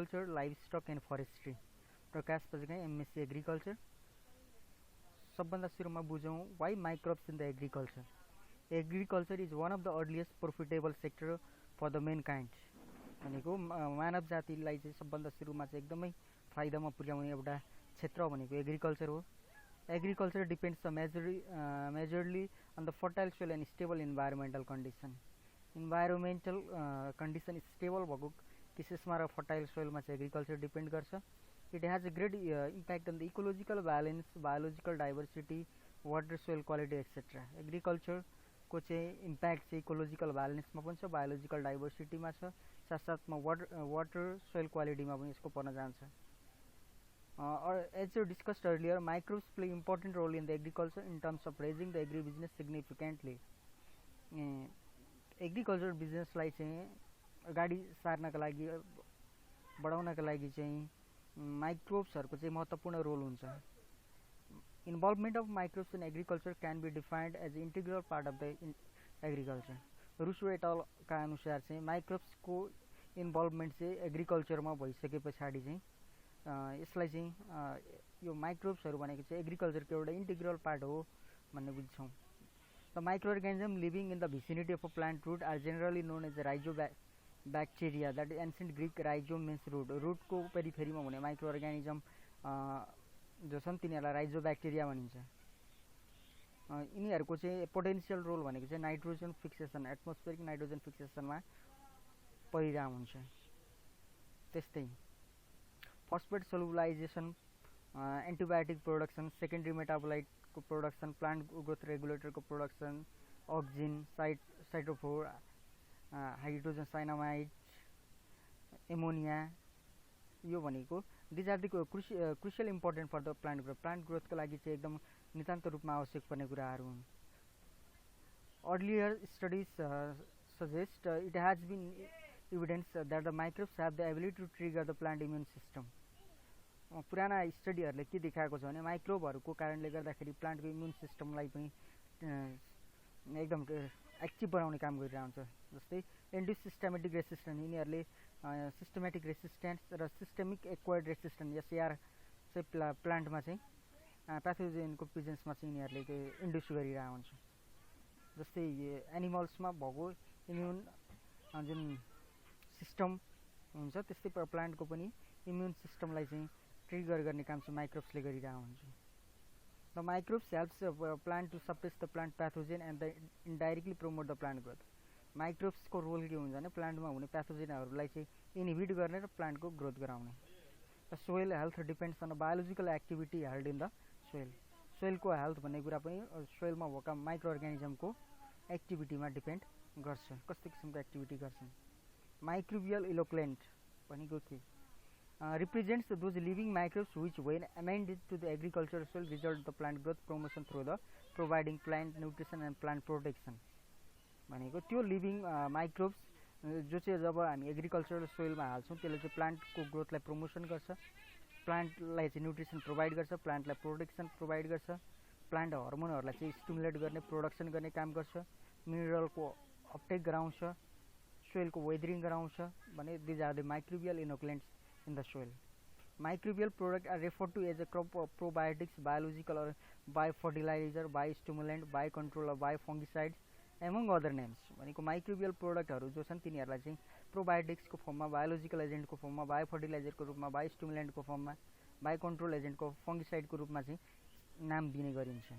agriculture, livestock and forestry. प्रकाश पछि MSc agriculture. सबभन्दा सुरुमा बुझौं why microbes in the agriculture. Agriculture is one of the earliest profitable sector for the mankind. भनेको मानव जातिलाई चाहिँ सबभन्दा सुरुमा चाहिँ एकदमै फाइदामा पुर्याउने एउटा क्षेत्र भनेको एग्रीकल्चर हो. Agriculture depends majorly on the fertile soil and stable environmental condition. Environmental condition stable भएको केसेसमा र fertile soil मा चाहिँ agriculture depend गर्छ. It has a great impact on the ecological balance, biological diversity, water, soil quality, etc. Agriculture को चाहिँ impact चाहिँ ecological balance मा पनि छ, biological diversity मा छ, साथसाथमा water, soil quality मा पनि यसको पर्न जान्छ. As we discussed earlier, microbes play important role in the agriculture in terms of raising the agribusiness significantly. Agriculture business लाई चाहिँ अगाडि सार्नका लागि बढाउनका लागि चाहिँ microbes हरुको चाहिँ महत्त्वपूर्ण रोल हुन्छ. Involvement of microbes in agriculture can be defined as an integral part of the agriculture. Russo et al का अनुसार चाहिँ microbes को इन्भल्भमेन्ट चाहिँ एग्रीकल्चर मा भइसकेपछि चाहिँ यसलाई चाहिँ यो माइक्रोब्सहरु भनेको चाहिँ एग्रीकल्चरको एउटा इंटीग्रल पार्ट हो भन्ने बुझ्छौं. The microorganisms living in the vicinity of a plant root are generally known as rhizobacteria. That is ancient Greek rhizome means root. Root को पेरिफेरीमा हुने माइक्रोअर्गानिजम जो छन् तिनीहरुलाई राइजोब्याक्टेरिया भनिन्छ. यिनीहरुको चाहिँ पोटेन्शियल रोल भनेको चाहिँ नाइट्रोजन फिक्सेसन, एटमोस्फेरिक नाइट्रोजन फिक्सेसनमा परिणाम हुन्छ. त्यस्तै phosphate solubilization, antibiotic production, secondary metabolite को production, plant growth regulator को production, auxins, siderophore, hydrogen cyanamide, ammonia, यो भनेको these are the crucial important for the plant growth. Plant growth को लागि चाहिँ एकदम नितान्त रूपमा आवश्यक पर्ने कुराहरु हुन्. Earlier studies suggest it has been evidence that the microbes have the ability to trigger the plant immune system. पुराना स्टडीहरुले के देखाएको छ भने माइक्रोबहरुको कारणले गर्दाखेरि प्लान्टको इम्युन सिस्टमलाई पनि एकदम एक्टिभ बनाउने काम गरिरहेको हुन्छ. जस्तै induced systematic resistance, यिनीहरुले सिस्टमेटिक रेसिस्टेन्स र सिस्टमिक एक्वायर्ड रेसिस्टेन्स एसएआर चाहिँ प्लान्टमा चाहिँ प्याथोजेनको प्रेजेन्समा चाहिँ यिनीहरुले इन्ड्युस गरिरहेको हुन्छ. जस्तै एनिमल्समा भएको इम्युन जुन सिस्टम हुन्छ त्यस्तै प्लान्टको पनि इम्युन सिस्टमलाई चाहिँ ट्रिगर गर्ने काम चाहिँ माइक्रोब्सले गरिरहेको हुन्छ. The microbes helps plant to suppress the plant pathogen and indirectly promote the plant growth. Microbes को रोल के हुन्छ भने प्लान्टमा हुने प्याथोजेनहरुलाई चाहिँ इनहिबिट गर्ने र प्लान्टको ग्रोथ गराउने. The soil health depends on the biological activity held in the soil. Soil को हेल्थ भन्ने कुरा पनि सोइलमा भएका माइक्रोअर्गानिजमको एक्टिभिटीमा डिपेन्ड गर्छ. कस्तो किसिमको एक्टिभिटी गर्छन्. Microbial inoculant भनेको के represents those living microbes which when amended to the agricultural soil result the plant growth promotion through the providing plant nutrition and plant protection. भनेको त्यो लिभिङ माइक्रोब्स जो चाहिँ जब हामी एग्रीकल्चरल सोइलमा हाल्छौं त्यसले चाहिँ प्लान्टको ग्रोथलाई प्रमोसन गर्छ, प्लान्टलाई चाहिँ न्युट्रिसन प्रोवाइड गर्छ, प्लान्टलाई प्रोटेक्सन प्रोवाइड गर्छ, प्लान्ट हर्मोनहरुलाई चाहिँ स्टिमुलेट गर्ने प्रोडक्सन गर्ने काम गर्छ, मिनरलको अपटेक गराउँछ, सोइलको वेदरिङ गराउँछ भने these are the microbial inoculants in the soil. Microbial products are referred to as a crop probiotics, biological or biofertilizer, biostimulant, biocontrol or biofungicides among other names. भनेको microbial प्रोडक्टहरु जो छन् तिनीहरुलाई चाहिँ प्रोबायोटिक्स को फर्ममा, biological agent को फर्ममा, biofertiliser को रूपमा, बायोस्टिमुलेन्ट को फर्ममा, बायोकन्ट्रोल एजेन्ट को फंगिसाइड को रूपमा चाहिँ नाम दिने गरिन्छ.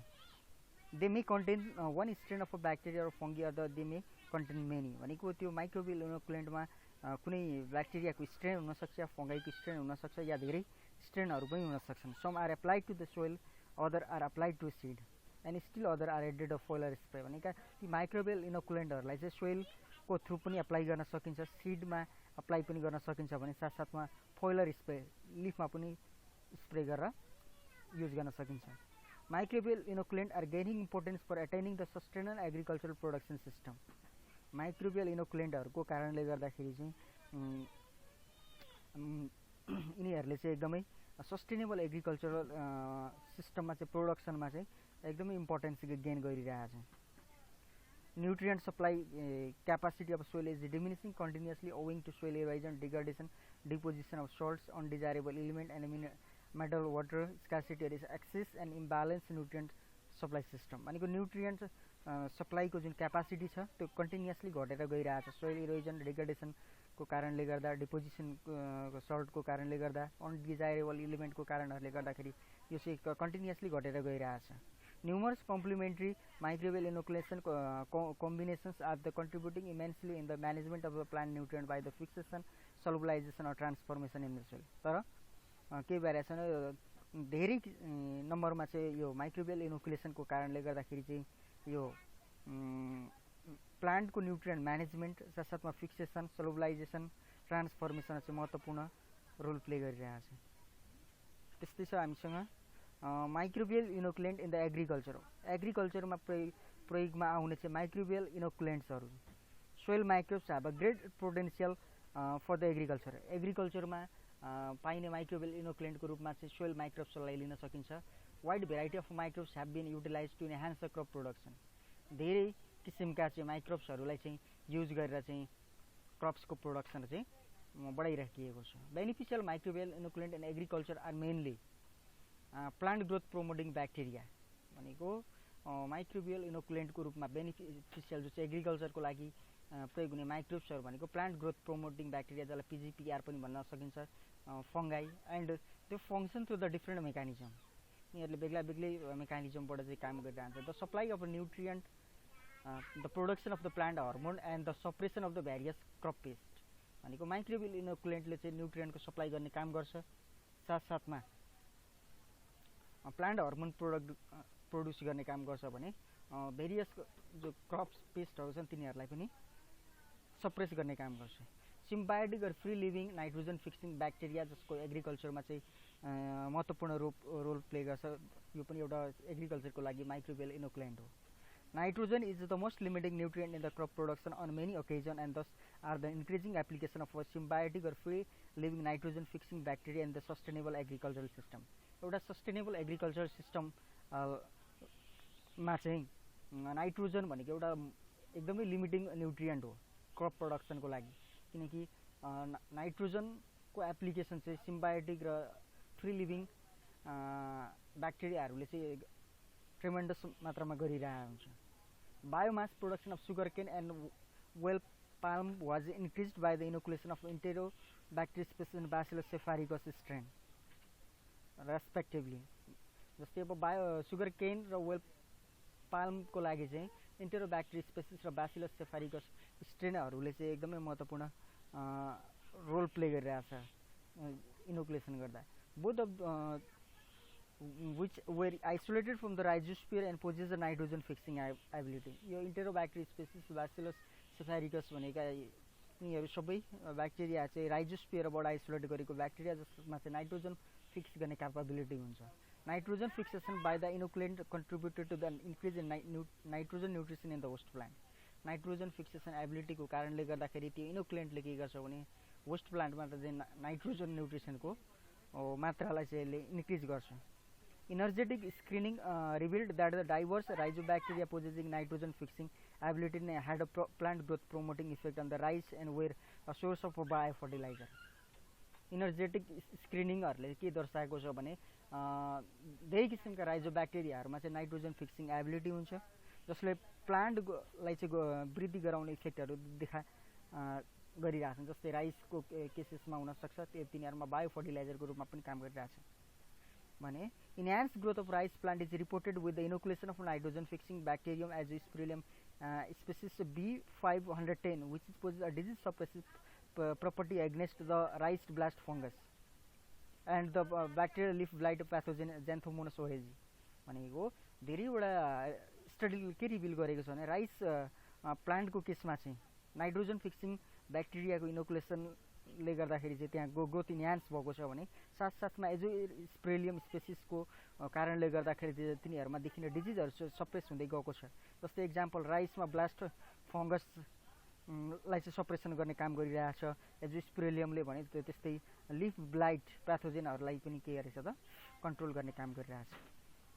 They may contain one strain of a bacteria or fungi or they may contain many. भनेको त्यो माइक्रोबियल इनोकुलेन्टमा कुनै ब्याक्टेरियाको स्ट्रेन हुन सक्छ या फंगाइको स्ट्रेन हुन सक्छ या धेरै स्ट्रेनहरु पनि हुन सक्छन्. Some are applied to the soil, other are applied to seed and still other are added a foliar spray. भनेका ती माइक्रोबियल इनोकुलेन्टहरुलाई चाहिँ सोइल को थ्रु पनि अप्लाई गर्न सकिन्छ, सीडमा अप्लाई पनि गर्न सकिन्छ भने साथसाथमा फoliar स्प्रे लिफमा पनि स्प्रे गरेर युज गर्न सकिन्छ. Microbial inoculant are gaining importance for attaining the sustainable agricultural production system. Microbial इनोकुलेन्टहरुको कारणले गर्दाखेरि चाहिँ यिनीहरुले चाहिँ एकदमै सस्टेनेबल एग्रीकल्चरल सिस्टममा चाहिँ प्रोडक्सनमा चाहिँ एकदमै इम्पोर्टेन्स गेन गरिरहेका छन्. nutrient supply capacity of soil is diminishing continuously owing to soil erosion, degradation, deposition of salts, undesirable element and metal water scarcity is excess and imbalanced nutrient supply system. भनेको nutrient सप्लाईको जुन capacity छ त्यो continuously घटेर गइरहेछ soil erosion degradation को कारणले गर्दा deposition सल्टको कारणले गर्दा अनडिजायरेबल इलिमेन्टको कारणहरूले गर्दाखेरि यो चाहिँ कन्टिन्युअसली घटेर गइरहेछ. Numerous complementary microbial inoculation combinations are the contributing immensely in the management of the plant nutrient by the fixation, solubilization or transformation in the soil. तर के भइरहेछ भने धेरै नम्बरमा चाहिँ यो माइक्रोबियल इनोकुलेसनको कारणले गर्दाखेरि चाहिँ यो प्लान्टको न्युट्रिएन्ट म्यानेजमेन्ट साथसाथमा फिक्सेसन, सलुबलाइजेसन, ट्रान्सफर्मेसन चाहिँ महत्त्वपूर्ण रोल प्ले गरिरहेछ. त्यस्तै छ हामीसँग माइक्रोबियल इनोकुलेन्ट इन द एग्रिकल्चरमा प्रयोगमा आउने चाहिँ माइक्रोबियल इनोकुलेन्ट्सहरू soil microbes have a great potential for the एग्रिकल्चरमा पाइने माइक्रोबियल इनोकुलेन्टको रूपमा चाहिँ सोइल माइक्रोब्सलाई लिन सकिन्छ. Wide variety of microbes have been utilise to enhance the crop production. धेरै किसिमका चाहिँ माइक्रोब्सहरूलाई चाहिँ युज गरेर चाहिँ क्रप्सको प्रोडक्सन चाहिँ बढाइराखिएको छ. Beneficial microbial inoculant in agriculture are mainly plant growth promoting bacteria भनेको माइक्रोबियल इनोकुलेन्टको रूपमा बेनिफिसियल जो चाहिँ एग्रिकल्चरको लागि प्रयोग हुने माइक्रोब्सहरू भनेको प्लान्ट ग्रोथ प्रोमोटिङ ब्याक्टेरिया जसलाई पिजिपिआर पनि भन्न सकिन्छ, फङ्गाई एन्ड त्यो function through the different mechanism. यिनीहरूले बेग्ला बेग्लै मेकानिजमबाट चाहिँ काम गरिरहन्छ. The supply of nutrient, the production of the plant hormone and the suppression of the various crop pest भनेको माइक्रोबियल इनोकुलेन्टले चाहिँ न्युट्रिएन्टको सप्लाई गर्ने काम गर्छ. साथसाथमा प्लान्ट हर्मोन प्रोड्युस गर्ने काम गर्छ भने भेरियस जो क्रप्स पेस्टहरू छन् तिनीहरूलाई पनि सप्रेस गर्ने काम गर्छ. सिम्बायोटिक र free living nitrogen fixing bacteria जसको एग्रिकल्चरमा चाहिँ महत्त्वपूर्ण रोल प्ले गर्छ. यो पनि एउटा एग्रिकल्चरको लागि माइक्रोबियल इनोकुलेन्ट हो. Nitrogen is the most limiting nutrient in the crop production on many occasions, and thus are the increasing application of a symbiotic or free living nitrogen fixing bacteria in the sustainable agricultural system. एउटा sustainable agriculture सिस्टममा चाहिँ nitrogen भनेको एउटा एकदमै limiting nutrient हो crop प्रोडक्सनको लागि, किनकि नाइट्रोजनको application चाहिँ सिम्बायोटिक र फ्री लिभिङ ब्याक्टेरियाहरूले चाहिँ ट्रेमेन्डस मात्रामा गरिरहेको हुन्छ. Biomass production of sugarcane and well palm was increased by the inoculation of enterobacter species and Bacillus cepharigus strain respectively. जस्तै अब सुगरकेन र वेल पाल्मको लागि चाहिँ एन्टेरोब्याक्टर स्पेसिस र ब्यासिलस सेफारिगस स्ट्रेनहरूले चाहिँ एकदमै महत्त्वपूर्ण रोल प्ले गरिरहेछ इनोकुलेसन गर्दा. Both of which were isolated from the rhizosphere and possess a nitrogen fixing ability. यो enterobacter species Bacillus cepharigus भनेका यिनीहरू सबै ब्याक्टेरिया चाहिँ राइजोस्फियरबाट आइसोलेट गरेको ब्याक्टेरिया जसमा चाहिँ नाइट्रोजन फिक्स गर्ने क्यापाबिलिटी हुन्छ. Nitrogen fixation by the inoculant contributed to the increase in nitrogen nutrition in the host plant. Nitrogen fixation एबिलिटीको कारणले गर्दाखेरि त्यो इनोकुलेन्टले के गर्छ भने होस्ट प्लान्टमा चाहिँ नाइट्रोजन न्युट्रिसनको मात्रालाई चाहिँ यसले इन्क्रिज गर्छ. Energetic screening revealed that the diverse rhizobacteria possessing nitrogen fixing ability had a plant growth promoting effect on the rice and were a source of a biofertilizer. Energetic screeningहरूले के दर्शाएको छ भने धेरै किसिमका राइजोब्याक्टेरियाहरूमा चाहिँ नाइट्रोजन फिक्सिङ एबिलिटी हुन्छ जसले प्लान्टलाई चाहिँ वृद्धि गराउने इफेक्टहरू गरिरहेछन्. जस्तै राइसको केसेसमा हुनसक्छ तिनीहरूमा बायोफर्टिलाइजरको रूपमा पनि काम गरिरहेछ भने. Enhanced growth of rice plant is reported with the inoculation of nitrogen fixing bacterium as Spirillum species B510, which possesses a disease suppressive property against the rice blast fungus and the bacterial leaf blight pathogen Xanthomonas oryzae. भनेको धेरैवटा स्टडीले के reveal गरेको छ भने rice प्लान्टको केसमा चाहिँ nitrogen fixing ब्याक्टेरियाको इनोकुलेसनले गर्दाखेरि चाहिँ त्यहाँ ग्रोथ इन्हान्स भएको छ भने साथसाथमा एजो स्प्रेलियम स्पेसिसको कारणले गर्दाखेरि चाहिँ तिनीहरूमा देखिने डिजिजहरू सप्रेस हुँदै गएको छ. जस्तै एक्जाम्पल राइसमा ब्लास्ट फङ्गसलाई चाहिँ सप्रेसन गर्ने काम गरिरहेछ एजो स्प्रेलियमले भने त्यस्तै लिफ ब्लाइट प्याथोजेनहरूलाई पनि के गरेछ त कन्ट्रोल गर्ने काम गरिरहेछ.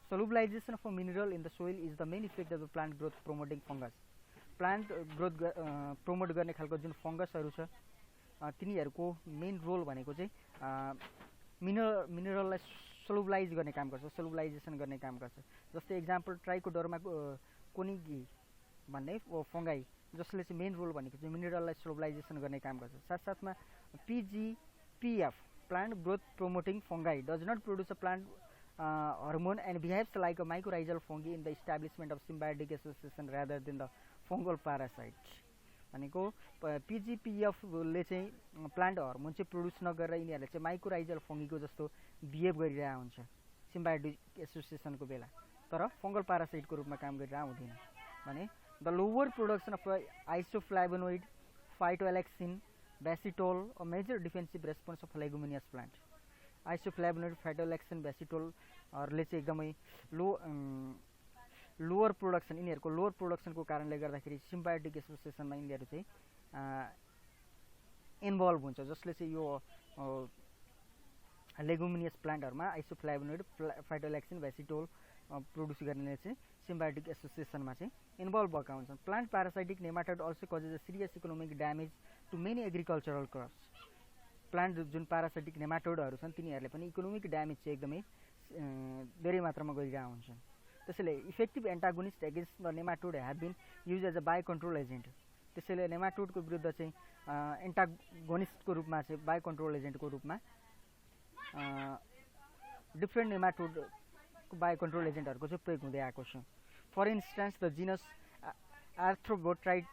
Solubilization of a mineral in the soil is the main effect of the plant growth promoting fungus. Plant growth promote गर्ने खालको जुन फंगसहरु छ तिनीहरुको मेन रोल भनेको चाहिँ मिनरललाई सोलुबलाइज गर्ने काम गर्छ, सोलुबलाइजेसन गर्ने काम गर्छ। जस्तै एक्जाम्पल ट्राइकोडर्मा कोनिगी भन्ने फंगाई जसले चाहिँ मेन रोल भनेको चाहिँ मिनरललाई सोलुबलाइजेसन गर्ने काम गर्छ। साथसाथमा PGPF plant growth promoting fungi does not produce a plant hormone and behaves like a mycorrhizal fungi in the establishment of symbiotic association rather than the fungal parasite। भनेको PGPF ले चाहिँ plant hormone चाहिँ produce नगरेर यिनीहरुले चाहिँ mycorrhizal फंगीको जस्तो behave गरिरहेको हुन्छ symbiotic एसोसिएसनको बेला, तर फंगल प्यारासाइटको रूपमा काम गरिरहेको हुँदैन। भने the lower production of isoflavonoid phytoalexin vestitol a major defensive response of leguminous plant. Isoflavonoid phytoalexin बेसिटोलहरुले चाहिँ एकदमै लोअर प्रोडक्सन यिनीहरुको लोअर प्रोडक्सनको कारणले गर्दाखेरि सिम्बायोटिक एसोसिएसनमा यिनीहरु चाहिँ इन्भल्भ हुन्छ, जसले चाहिँ यो लेगुमिनियस प्लान्टहरुमा आइसोफ्लाभोनोइड फाइटोएलेक्सिन बेसिटोल प्रोड्युस गर्ने चाहिँ सिम्बायोटिक एसोसिएसनमा चाहिँ इन्भल्भ भएका हुन्छन्। Plant parasitic nematode also causes a serious economic damage to many agricultural crops. Plant जुन प्यारासाइटिक नेमाटोडहरु छन् तिनीहरुले पनि इकोनोमिक ड्यामेज चाहिँ एकदमै धेरै मात्रामा गरिरहेका हुन्छन्। त्यसैले effective antagonist against the nematode have been use as a bio control agent. त्यसैले नेमाटोडको विरुद्ध चाहिँ एन्टागोनिस्टको रूपमा चाहिँ बायो कन्ट्रोल एजेन्टको रूपमा डिफरेन्ट नेमाटोडको बायो कन्ट्रोल एजेन्टहरुको चाहिँ प्रयोग हुँदै आएको छ। For instance the genus Arthrobotrys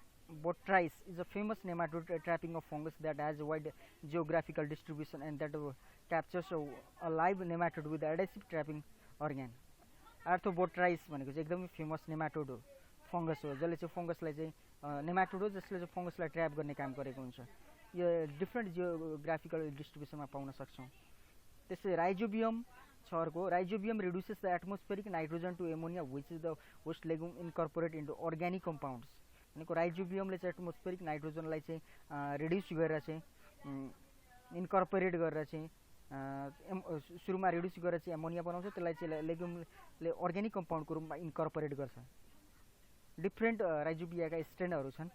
is a famous nematode trapping of fungus that has a wide geographical distribution and that captures a live nematode with adhesive trapping organ। आर्थ्रोबोट्राइस भनेको चाहिँ एकदमै फेमस नेमाटोड हो, फंगस हो, जसले चाहिँ फंगसलाई चाहिँ nematode हो जसले चाहिँ फंगसलाई ट्र्याप गर्ने काम गरेको हुन्छ। यो डिफरेन्ट जियोग्राफिकल डिस्ट्रिब्युसनमा पाउन सक्छौं। त्यसै राइजोबियम छ अर्को। Rhizobium reduces the atmospheric nitrogen to ammonia which is the host legume incorporate into organic compounds. भनेको राइजोबियमले चाहिँ एटमोस्फेरिक नाइट्रोजनलाई चाहिँ रिड्युस गरेर चाहिँ इन्कर्पोरेट गरेर चाहिँ सुरुमा रिड्युस गरेर चाहिँ एमोनिया बनाउँछ, त्यसलाई चाहिँ लेगुमले अर्ग्यानिक कम्पाउन्डको रूपमा इन्कर्पोरेट गर्छ। डिफरेन्ट राइजोबियाका स्ट्रेनहरु छन्,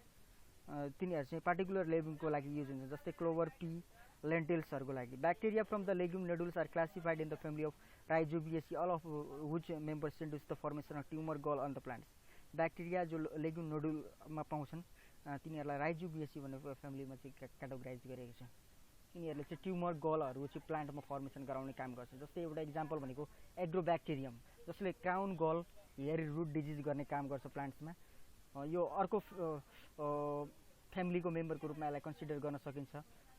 तिनीहरु चाहिँ पार्टिकुलर लेगुमको लागि युज हुन्छ, जस्तै क्लोभर, पी, लेन्टिल्सहरुको लागि। Bacteria from the legume nodules are classified in the family of Rhizobiaceae all of which members induce the formation of tumour gall on the plants. Bacteria जो लेगुम नोडुलमा पाउँछन् तिनीहरुलाई राइजोबिएसी भन्ने फ्यामिलीमा चाहिँ क्याटेगोराइज गरेको छ। यिनीहरुले चाहिँ ट्युमर गलहरु चाहिँ प्लान्टमा फर्मेसन गराउने काम गर्छ। जस्तै एउटा एक्जाम्पल भनेको एग्रोब्याक्टेरियम जसले क्राउन गल हेयर रुट डिजिज गर्ने काम गर्छ प्लान्ट्समा। यो अर्को फ्यामिलीको मेम्बरको रूपमा यसलाई कन्सिडर गर्न सकिन्छ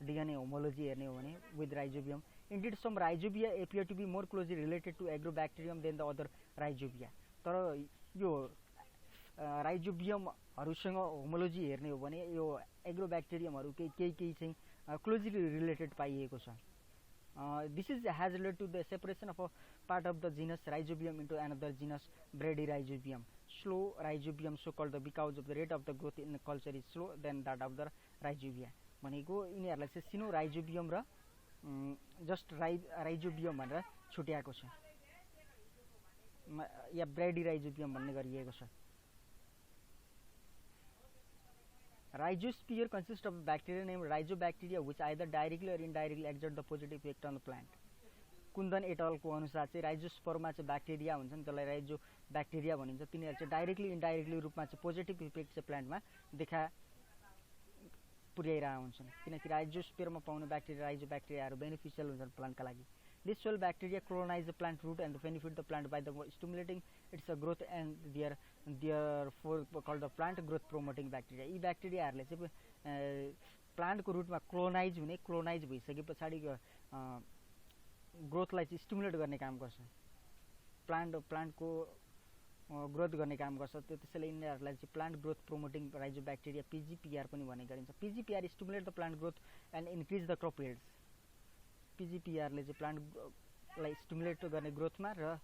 डीएनए होमोलोजी हेर्ने हो भने with Rhizobium. Indeed some rhizobia appear to be more closely related to Agrobacterium than the other rhizobia. तर यो राइजोबियमहरुसँग होमोलोजी हेर्ने हो भने यो एग्रोब्याक्टेरियमहरु केही चाहिँ क्लोजली रिलेटेड पाइएको छ। This has led to the separation of a part of the genus Rhizobium into another genus Bradyrhizobium, slow rhizobium so called because of the rate of the growth in the culture is slow than that of the rhizobia। भनेको यिनीहरुलाई चाहिँ सिनो rhizobium र just rhizobium भनेर छुट्याएको छ या ब्राडीराइजोबियम भन्ने गरिएको छ। Rhizosphere consists of bacteria named rhizobacteria which either directly or indirectly exert the positive effect on the plant। कुन्दन एटलको अनुसार चाहिँ राइजोस्पर्ममा चाहिँ ब्याक्टेरिया हुन्छन् जसलाई राइजोब्याक्टेरिया भनिन्छ। तिनीहरु चाहिँ डाइरेक्टली इन्डाइरेक्टली रूपमा चाहिँ पोजिटिभ इफेक्ट चाहिँ प्लान्टमा देखा पुर्याइरहेका हुन्छन्, किनकि राइजोस्फियरमा पाउने ब्याक्टेरिया राइजोब्याक्टेरियाहरु बेनिफिशियल हुन्छन् प्लान्टका लागि। This soil bacteria colonize the plant root and benefit the plant by the stimulating its growth and therefore called the plant growth promoting bacteria। यी ब्याक्टेरियाहरुले चाहिँ प्लान्टको रुटमा क्लोनाइज भइसकेपछि ग्रोथलाई चाहिँ स्टिमुलेट गर्ने काम गर्छ, प्लान्टको ग्रोथ गर्ने काम गर्छ। त्यसैले यिनीहरुलाई चाहिँ plant growth promoting rhizobacteria PGPR पनि भन्ने गरिन्छ। PGPR stimulate the plant growth and increase the crop yields. PGPRले चाहिँ प्लान्टलाई स्टिमुलेट गर्ने ग्रोथमा र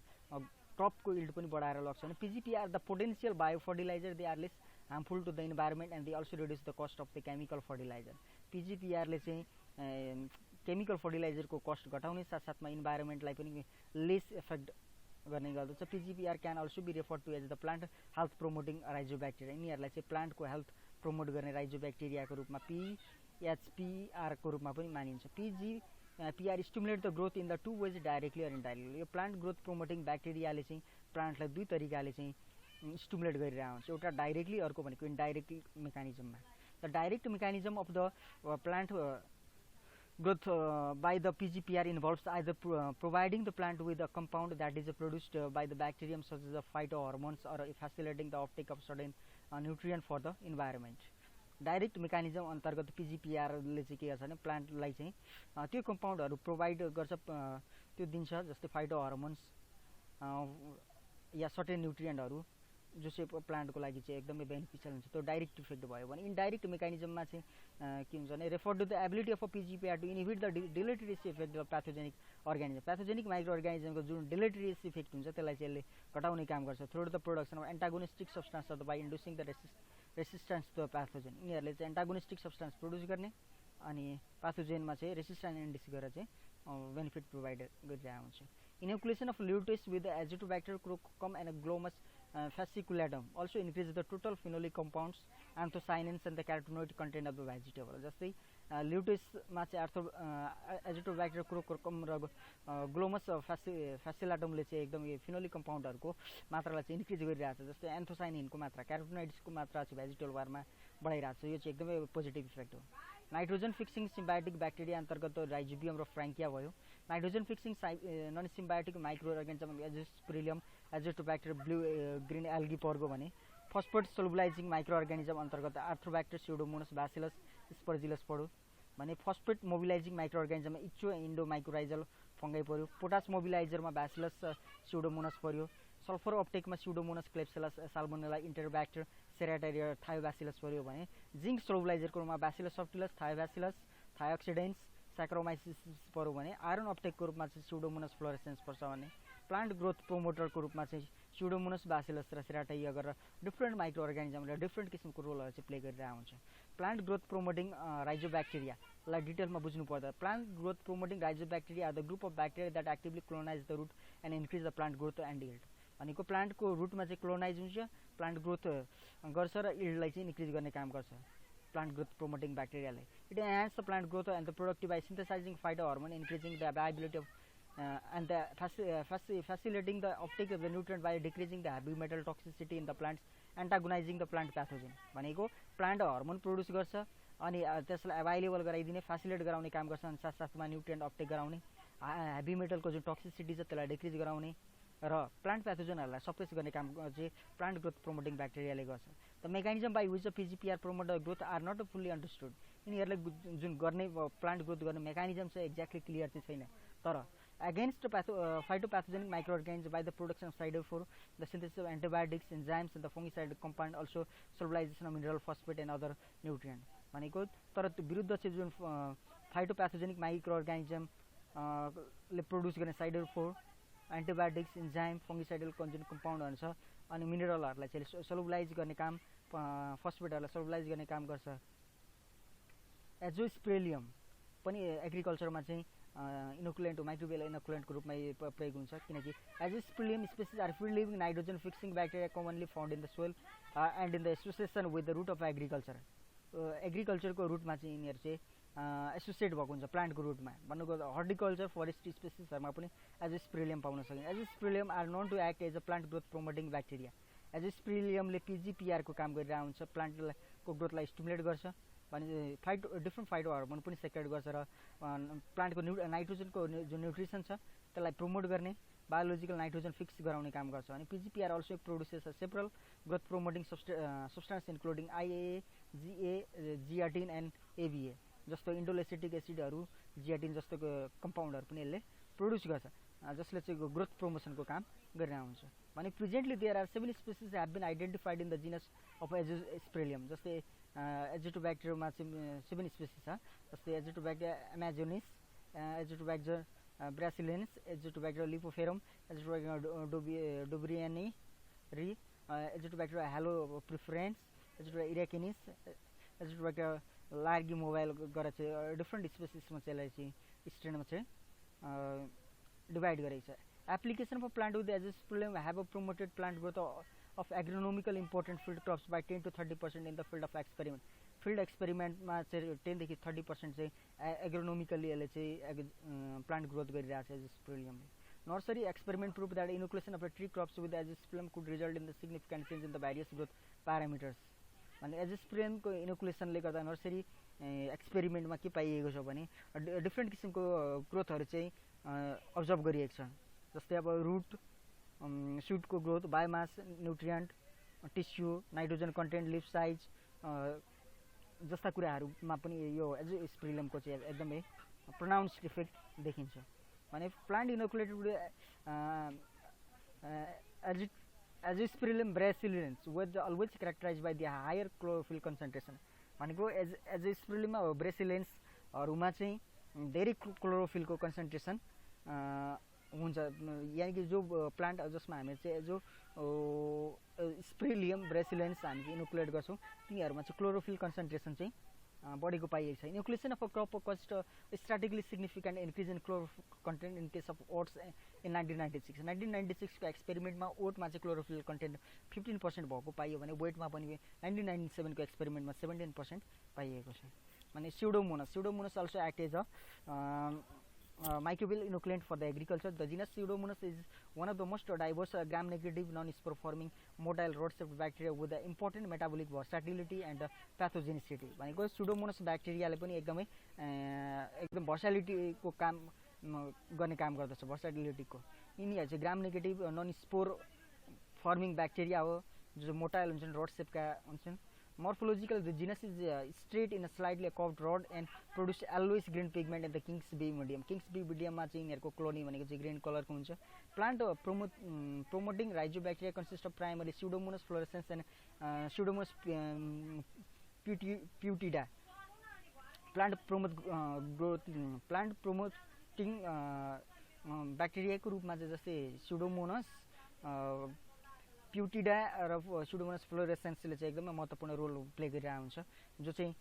क्रपको यील्ड पनि बढाएर लग्छ। अनि PGPR the potential bio fertiliser they are less harmful to the environment and they also reduce the cost of the chemical fertiliser. PGPRले चाहिँ केमिकल फर्टिलाइजरको कस्ट घटाउने साथसाथमा इन्भाइरोमेन्टलाई पनि लेस इफेक्ट गर्ने गर्दछ PGPR can also be referred to as the plant health promoting rhizobacteria यिनीहरूलाई चाहिँ प्लान्टको हेल्थ प्रोमोट गर्ने राइजोब्याक्टेरियाको रूपमा पीएचपीआर को रूपमा पनि मानिन्छ PGPR stimulate the growth in the two ways directly or indirectly यो प्लान्ट ग्रोथ प्रोमोटिङ ब्याक्टेरियाले चाहिँ प्लान्टलाई दुई तरिकाले चाहिँ स्टिमुलेट गरिरहेको हुन्छ एउटा डाइरेक्टली अर्को भनेको इन्डाइरेक्टली मेकानिजममा the direct mechanism of the plant growth by the PGPR involves either providing the plant with a compound that is produced by the bacterium such as the phytohormones or facilitating the uptake of certain nutrient for the environment. Direct mechanism अन्तर्गत PGPR ले चाहिँ के गर्छ भने प्लान्टलाई चाहिँ त्यो कम्पाउन्डहरु provide गर्छ त्यो दिन्छ जस्तै फाइटोहर्मोन्स या सर्टेन न्युट्रिएन्टहरु जो चाहिँ प्लान्टको लागि चाहिँ एकदमै बेनिफिशियल हुन्छ त्यो डाइरेक्ट इफेक्ट भयो भने इन्डाइरेक्ट मेकानिजममा चाहिँ के हुन्छ भने refer to the ability of a PGPR to inhibit the deleterious effect of pathogenic organism pathogenic micro अर्गानिजमको जुन डिलेटेरियस इफेक्ट हुन्छ त्यसलाई चाहिँ यसले घटाउने काम गर्छ through the production of antagonistic substance or by inducing the resistance to the pathogen यिनीहरूले चाहिँ एन्टागोनिस्टिक सब्स्टेन्स प्रोड्युस गर्ने अनि प्याथोजेनमा चाहिँ रेसिस्टेन्स इन्ड्युस गरेर चाहिँ बेनिफिट प्रोभाइड गरिरहेको हुन्छ inoculation of luteus with the azotobacter crocum and glomus fasciculatum also increases the total phenolic compounds anthocyanins and the carotenoid content of the vegetable जस्तै luteus मा चाहिँ azotobacter crocum र glomus fasciculatum ले चाहिँ एकदम यो phenolic कम्पाउन्डहरुको मात्रालाई चाहिँ इन्क्रिज गरिरहेछ जस्तै एन्थोसाइनिन को मात्रा क्यारोटेनोइड्स को मात्रा चाहिँ भेजिटेबल बारमा बढाइरहेछ यो चाहिँ एकदमै पोजिटिभ इफेक्ट हो नाइट्रोजन फिक्सिङ सिम्बायोटिक ब्याक्टेरिया अन्तर्गत राइजोबियम र फ्रान्किया भयो nitrogen fixing non symbiotic micro organism Azospirillum Azotobacter blue green algae पर्गो भने फस्फेट सोलुबलाइजिङ माइक्रो अर्गानिजम अन्तर्गत आर्थ्रोबैक्टर स्यूडोमोनास बैसिलस स्पर्जिलस पर्यो भने फस्फेट मोबिलाइजिङ माइक्रो अर्गानिजममा इच्चो इन्डो माइक्रोराइजल फंगाई पर्यो पोटास मोबिलाइजरमा बैसिलस स्यूडोमोनास पर्यो सल्फर अपटेकमा Pseudomonas Klebsiella Salmonella Enterobacter Serratia Thiobacillus पर्यो भने जिंक सोलुबलाइजरकोमा Bacillus subtilis Thiobacillus thiooxidans Saccharomyces पर्यो भने आयरन अपटेकको रूपमा चाहिँ स्यूडोमोनास फ्लोरेसेन्स पर्छ भने प्लान्ट ग्रोथ प्रोमोटरको रूपमा चाहिँ स्यूडोमोनास बैसिलस र सेराटाइया गरेर डिफरेन्ट माइक्रो अर्गानिजमले डिफरेन्ट किसिमको रोलहरु चाहिँ प्ले गरिरहेको हुन्छ प्लान्ट ग्रोथ प्रोमोटिङ राइजोब्याक्टेरिया लाई डिटेलमा बुझ्नु पर्दा plant growth promoting rhizobacteria are the group of bacteria that actively colonise the root and increase the plant growth and yield भनेको प्लान्टको रूटमा चाहिँ क्लोनाइज हुन्छ प्लान्ट ग्रोथ गर्छ र यील्डलाई चाहिँ इन्क्रिज गर्ने काम गर्छ plant growth promoting bacteria it enhances the plant growth and the productivity by synthesizing phytohormone increasing the viability of and the facilitating the uptake of the nutrient by decreasing the heavy metal toxicity in the plants antagonizing the plant pathogen भनेको plant hormone produce गर्छ अनि त्यसलाई available गराइदिने facilitate गराउने काम गर्छ अनि साथसाथमा nutrient Uptake गराउने हेभी मेटलको जुन टक्सिसिटी छ त्यसलाई डिक्रिज गराउने र प्लान्ट पैथोजनहरुलाई सप्रेस गर्ने काम चाहिँ प्लान्ट ग्रोथ प्रोमोटिङ ब्याक्टेरियाले गर्छ the mechanism by which the PGPR promote the growth are not fully understood यिनीहरुले जुन गर्ने प्लान्ट ग्रोथ गर्ने मेकानिजम चाहिँ एक्ज्याक्टली क्लियर चाहिँ छैन तर against phytopathogens microorganisms by the production of siderophore the synthesis of antibiotics enzymes and the fungicide compound also solubilization of mineral phosphate and other nutrient भनेको तर त्यो विरुद्ध चाहिँ जुन phytopathogenic microorganism ले प्रोड्युस गर्ने साइडरोफोर एन्टिबायोटिक्स एन्जाइम फंगिसाइडल कन्जुन कम्पाउन्डहरु छ अनि मिनरलहरुलाई चाहिँ सोलुबलाइज गर्ने काम फस्फेटहरुलाई सोलुबलाइज गर्ने काम गर्छ एजोस्पिरिलियम पनि एग्रिकल्चरमा चाहिँ इनोकुलेन्ट माइक्रोबियल इनोकुलेन्टको रूपमा प्रयोग हुन्छ किनकि Azospirillum species are free living nitrogen fixing bacteria commonly found in the soil and in the association with the root of agriculture एग्रिकल्चरको रूटमा चाहिँ यिनीहरु चाहिँ एसोसिएट भएको हुन्छ प्लान्टको रूटमा भन्नुको हर्टिकल्चर फरेस्ट्री स्पेसिसहरुमा पनि एजोस्पिरिलियम पाउन सकिन्छ Azospirillum are known to act as a plant growth promoting bacteria एजोस्पिरिलियमले पीजीपीआर को काम गरिरहेको हुन्छ प्लान्टको ग्रोथलाई स्टिमुलेट गर्छ भने डिफरेन्ट फाइटो हर्मोन पनि सेक्रेट गर्छ र प्लान्टको नाइट्रोजनको जुन न्युट्रिसन छ त्यसलाई प्रमोट गर्ने बायोलोजिकल नाइट्रोजन फिक्स गराउने काम गर्छ अनि PGPR also produces several growth promoting substance including IAA GA zeatin and ABA जस्तो इन्डोलेसिटिक एसिडहरु जियाटिन जस्तो कम्पाउन्डहरु पनि यसले प्रोड्युस गर्छ जसले चाहिँ ग्रोथ प्रमोसनको काम गरिरहेको हुन्छ भने presently there are 7 species have been identified in the genus of Azospirillum जस्तै एजोटोबैक्टरमा चाहिँ 7 स्पेसिस छ जस्तै Azotobacter amazonense Azotobacter brasilense Azotobacter lipoferum Azotobacter doebereinerae Azotobacter halopraeferens Azotobacter irakense Azotobacter largimobile गरेर चाहिँ डिफरेन्ट स्पेसिसमा चाहिँ यसलाई चाहिँ स्ट्रेनमा चाहिँ डिभाइड गरेको छ Application for plant with azospirillum have promoted plant growth of agronomical important field crops by 10 to 30% in the field of experiment. Field experiment मा 10 देखि 30% चाहिँ agronomically यसले चाहिँ plant growth गरिरहेछ azospirillum. Nursery experiment proved that inoculation of the tree crops with azospirillum could result in the significant change in the various growth parameters. भने azospirillum को inoculation ले गर्दा नर्सरी एक्सपेरिमेन्ट मा के पाइएको छ भने डिफरेंट किसिमको ग्रोथहरु चाहिँ अब्जर्भ गरिएको छ जस्तै अब रूट शूट को growth biomass nutrient tissue nitrogen content leaf size जस्ता कुराहरुमा पनि यो एजोस्पिरिलम को चाहिँ एकदमै प्रोनाउन्स्ड इफेक्ट देखिन्छ भने plant inoculated Azospirillum brasilense was always characterized by the higher chlorophyll concentration भनेको एजोस्पिरिलममा ब्रेसिलियन्स हरुमा चाहिँ धेरै क्लोरोफिल को कन्सन्ट्रेसन हुन्छ यानी कि जो प्लान्ट जसमा हामी चाहिँ जो स्पिरिलियम ब्रेसिलियन्स हामी इनोकुलेट गर्छौं तिनीहरुमा चाहिँ क्लोरोफिल कन्सन्ट्रेसन चाहिँ बढेको पाइएको छ inoculation of a crop caused statically significant increase in chlorophyll content in case of oats in 1996 को एक्सपेरिमेन्टमा ओटमा चाहिँ क्लोरोफिल कन्टेन्ट 15% भएको पाइयो भने वेटमा पनि 1997 को एक्सपेरिमेन्टमा 17% पाइएको छ भने Pseudomonas also act as a microbial inoculant for the agriculture. The genus Pseudomonas is one of the most diverse gram-negative non-spore forming motile rod-shaped bacteria with the important metabolic versatility and pathogenicity. भनेको Pseudomonas bacteria ले पनि एकदम versatility को काम गर्ने काम गर्दछ versatility को यिनीहरु चाहिँ gram-negative non-spore forming bacteria हो जो motile हुन्छन् rod-shaped का हुन्छन् Morphological, the genus is straight in a slightly curved rod and produce yellowish green pigment in the king's bee medium. King's bee medium मा चाहिँ यिनीहरुको colony भनेको चाहिँ green color को हुन्छ. Plant promoting rhizobacteria consists of primarily Pseudomonas fluorescens and Pseudomonas putida. Plant promoting bacteria को रूपमा चाहिँ जस्तै Pseudomonas Putida र Pseudomonas fluorescens ले चाहिँ एकदमै महत्त्वपूर्ण रोल प्ले गरिरहेको हुन्छ जो चाहिँ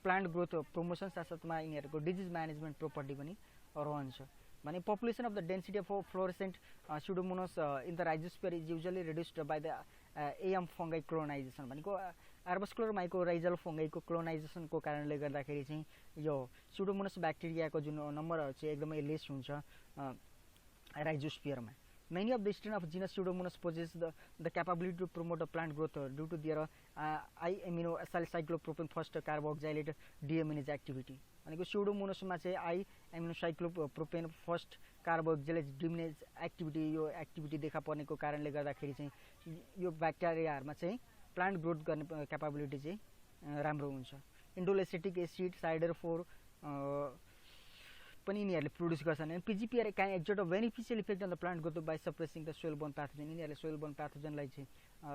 प्लान्ट ग्रोथ प्रमोसन साथसाथमा यिनीहरुको डिजीज म्यानेजमेन्ट प्रपर्टी पनि रहन्छ भने population of the density of fluorescent Pseudomonas in the rhizosphere is usually reduced by the AM fungi colonization भनेको arbuscular mycorrhizal fungi को colonization को कारणले गर्दाखेरि चाहिँ यो Pseudomonas bacteria को जुन नम्बरहरु चाहिँ एकदमै लेस हुन्छ rhizosphere मा Many of the strains of genus Pseudomonas possess the capability to promote a plant growth due to their I-aminocyclopropane first carboxylate deaminase activity. भनेको Pseudomonas मा चाहिँ I-aminocyclopropane first carboxylate deaminase activity यो activity देखा पर्नेको कारणले गर्दाखेरि चाहिँ यो ब्याक्टेरियाहरुमा चाहिँ प्लान्ट ग्रोथ गर्ने क्यापेबिलिटी चाहिँ राम्रो हुन्छ. इन्डोलेसेटिक एसिड साइडरफोर पनि यिनीहरुले प्रोड्युस गर्छन् अनि PGPR can exert a beneficial effect on the plant growth by suppressing the soil borne pathogen यिनीहरुले soil borne pathogen लाई चाहिँ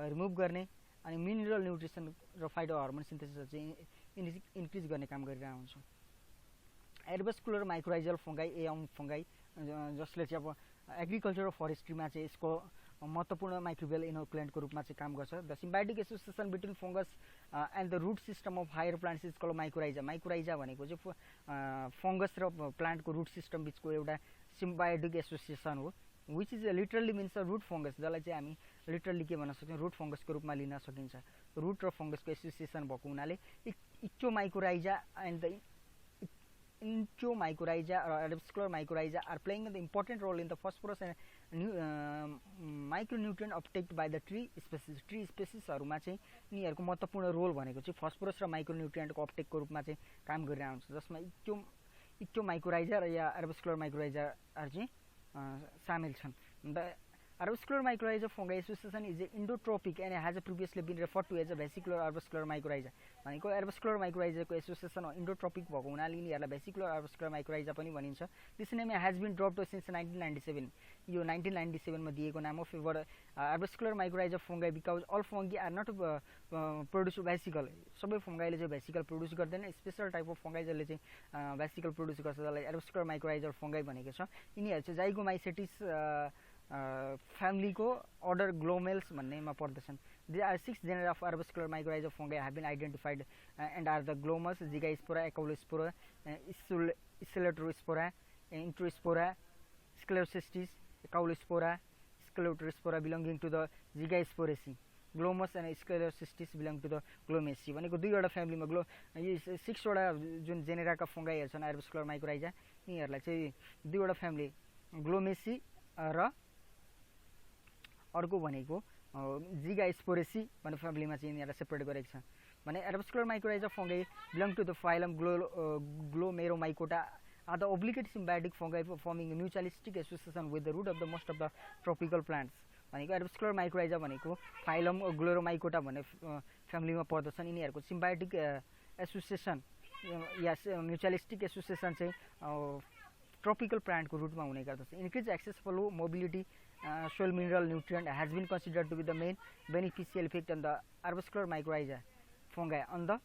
रिमुभ गर्ने अनि मिनरल न्यूट्रिसन र फाइटो हार्मोन सिन्थेसिस चाहिँ इन्क्रिज गर्ने काम गरिरहेको हुन्छ एर्बस्कुलर माइक्रोराइजल फंगाई एयम फंगाई जसले चाहिँ अब एग्रीकल्चर र फरेस्ट्रीमा चाहिँ यसको महत्त्वपूर्ण माइक्रोबियल इनोकुलेन्ट को रूपमा चाहिँ काम गर्छ the symbiotic association between fungus and the root system of higher plants is called mycorrhiza भनेको चाहिँ फंगस र प्लान्ट को रूट सिस्टम बीचको एउटा सिम्बायोटिक एसोसिएसन हो which is literally means a root fungus जसलाई चाहिँ हामी लिटरली के भन्न सक्छौं रूट फंगस को रूपमा लिन सकिन्छ रूट र फंगस को एसोसिएसन भएको हुनाले ectomycorrhiza and the Entomycorrhiza or arbuscular mycorrhiza are playing the important role in the phosphorus and micronutrient uptake by the tree species. Tree species हरुमा चाहिँ यिनीहरुको महत्त्वपूर्ण रोल भनेको चाहिँ phosphorus र micronutrient को uptake को रूपमा चाहिँ काम गरिरहेको हुन्छ जसमा Entomycorrhiza र या arbuscular mycorrhiza चाहिँ सामेल छन्. The arbuscular mycorrhiza fungi association is endotropic and has previously been referred to as a vesicular arbuscular mycorrhiza. भनेको arbuscular mycorrhiza को एसोसिएसन endotropic भएको हुनाले यिनीहरुलाई vesicular arbuscular mycorrhiza पनि भनिन्छ. This name has been dropped since 1997. यो 1997 मा दिएको नाम हो for arbuscular mycorrhiza fungi because all fungi are not produce vesicle. सबै फंगाइले चाहिँ vesicle प्रोड्युस गर्दैन स्पेशल टाइप अफ फंगाइ जसले चाहिँ vesicle प्रोड्युस गर्छ जसलाई arbuscular mycorrhiza fungi भनेको छ. यिनीहरु चाहिँ Zygomycetes family को order glomels भन्नेमा पर्दछन्. There are 6 genera of arbuscular mycorrhiza fungi have been identified and are the glomus, Zygospora, Ecolospora, Ecellatospora, Introspora, Sclerocystis, Caulospora, Sclerospora belonging to the Zygosporiaceae. Glomus and Sclerocystis belong to the Glomaceae. भनेको दुईवटा फ्यामिलीमा यो 6 वटा जुन जेनेराका फंगाइहरु छन् आर्बस्कुलर mycorrhiza यिनीहरुलाई चाहिँ दुईवटा family ग्लोमेसी र अर्को भनेको जिगास्पोरेसी भन्ने फ्यामिलीमा चाहिँ यिनीहरुलाई सेपरेट गरेको छ भने arbuscular mycorrhiza fungi belong to the phylum Glomeromycota are the obligate symbiotic fungi forming a mutualistic association with the root of the most of the tropical plants. भनेको आर्बस्कुलर माइक्रोराइजा भनेको फाइलम ग्लोरोमाइकोटा भन्ने फ्यामिलीमा पर्दछन् यिनीहरुको सिम्बायोटिक एसोसिएसन या mutualistic association चाहिँ tropical प्लान्टको रुटमा हुने गर्दछ increase access for low mobility soil mineral nutrient has been considered to be the main beneficial effect on the arbuscular mycorrhiza fungi on the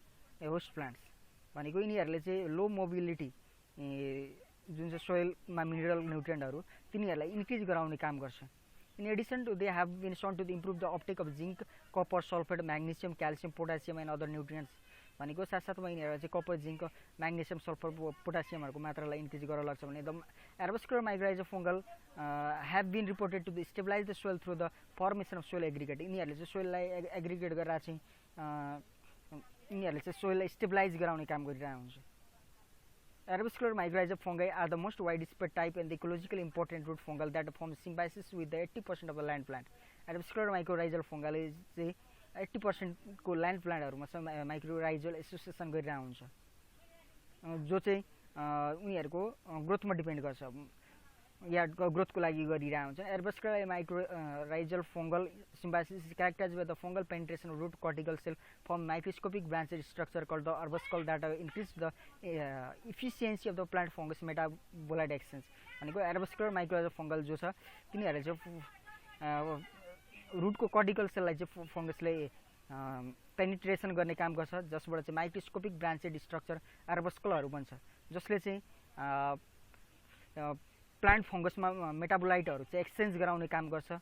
host plants भनेको यिनीहरुले चाहिँ लो mobility जुन चाहिँ सोइलमा मिनरल न्युट्रिएन्टहरु तिनीहरुलाई इन्क्रिज गराउने काम गर्छ In addition to, they have been shown to improve the uptake of zinc, copper, sulfate, magnesium, calcium, potassium and other nutrients. भनेको साथसाथमा यिनीहरुले चाहिँ कपर, जिंक, म्याग्नेशियम, सल्फर, पोटासियमहरुको मात्रालाई इन्क्रिज गर्न लाग्छ भने the arbuscular mycorrhiza fungal have been reported to stabilize the soil through the formation of soil aggregate. यिनीहरुले चाहिँ सोइललाई एग्रिगेट गरेर चाहिँ यिनीहरुले चाहिँ सोइललाई स्टेबलाइज गराउने काम गरिरहेको हुन्छ Arbuscular mycorrhiza fungi are the most widespread type and the ecologically important root fungal that form symbiosis with the 80% of the land plant. Arbuscular mycorrhizal fungal is 80% को land plant हरुमा mycorrhizal association गरिरहेको हुन्छ जो चाहिँ उनीहरुको ग्रोथमा depend गर्छ या ग्रोथको लागि गरिरहेको हुन्छ Arbuscular mycorrhizal fungal symbiosis is characterized by the fungal penetration of root cortical cell form microscopic branched structure called the arbuscle that increase the efficiency of the plant fungus metabolite exchange भनेको Arbuscular mycorrhizal fungal जो छ तिनीहरुले चाहिँ रुटको कर्टिकल सेललाई चाहिँ फंगसले penetration गर्ने काम गर्छ जसबाट चाहिँ माइक्रोस्कोपिक ब्रान्चेड स्ट्रक्चर आर्बस्कलहरु बन्छ जसले चाहिँ प्लान्ट फंगसमा मेटाबोलाइटहरु चाहिँ एक्सचेन्ज गराउने काम गर्छ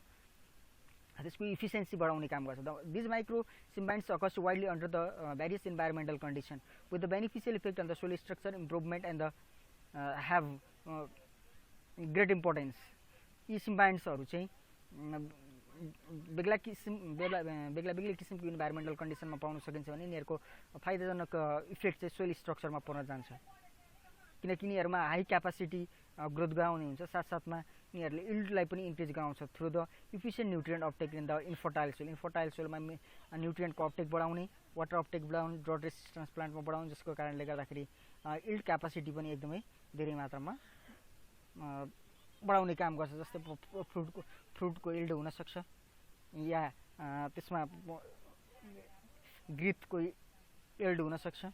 त्यसको एफिशिएन्सी बढाउने काम गर्छ this micro symbionts occurs widely under the various environmental condition with the beneficial effect on the soil structure improvement and the have great importance यी सिम्बाइन्ट्सहरु चाहिँ बेग्ला बेग्लै किसिमको इन्भाइरोमेन्टल कन्डिसनमा पाउन सकिन्छ भने यिनीहरुको फाइदाजनक इफेक्ट चाहिँ सोइल स्ट्रक्चरमा पर्न जान्छ किनकि यिनीहरुमा हाई क्यापासिटी ग्रोथ गराउने हुन्छ साथसाथमा यिनीहरुले यील्डलाई पनि इन्क्रिज गराउँछ through the efficient nutrient uptake in the infertile सोइलमा न्युट्रिएन्टको अपटेक बढाउने वाटर अपटेक बढाउने ड्रट रेसिस्टेन्स प्लान्टमा बढाउने जसको कारणले गर्दाखेरि यील्ड क्यापासिटी पनि एकदमै धेरै मात्रामा बढाउने काम गर्छ जस्तै फ्रुटको यील्ड हुन सक्छ या त्यसमा ग्रिपको यील्ड हुन सक्छ